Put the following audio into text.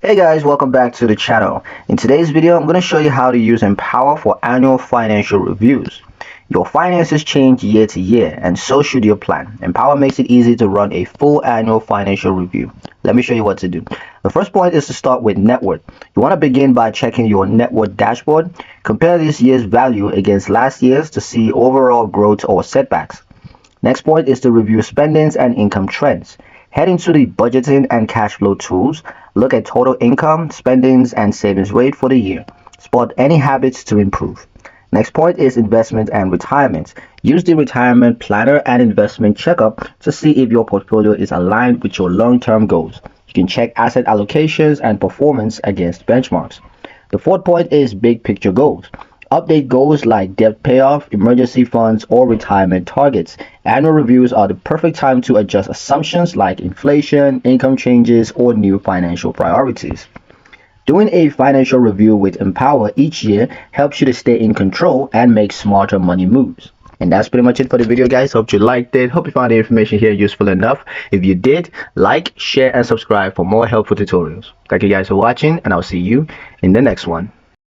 Hey guys, welcome back to the channel. In today's video, I'm going to show you how to use Empower for annual financial reviews. Your finances change year to year, and so should your plan. Empower makes it easy to run a full annual financial review. Let me show you what to do. The first point is to start with net worth. You want to begin by checking your net worth dashboard. Compare this year's value against last year's to see overall growth or setbacks. Next point is to review spendings and income trends. Head into the budgeting and cash flow tools. Look at total income, spendings, and savings rate for the year. Spot any habits to improve. Next point is investment and retirement. Use the retirement planner and investment checkup to see if your portfolio is aligned with your long-term goals. You can check asset allocations and performance against benchmarks. The fourth point is big picture goals. Update goals like debt payoff, emergency funds, or retirement targets. Annual reviews are the perfect time to adjust assumptions like inflation, income changes, or new financial priorities. Doing a financial review with Empower each year helps you to stay in control and make smarter money moves. And that's pretty much it for the video, guys. Hope you liked it. Hope you found the information here useful enough. If you did, like, share, and subscribe for more helpful tutorials. Thank you guys for watching, and I'll see you in the next one.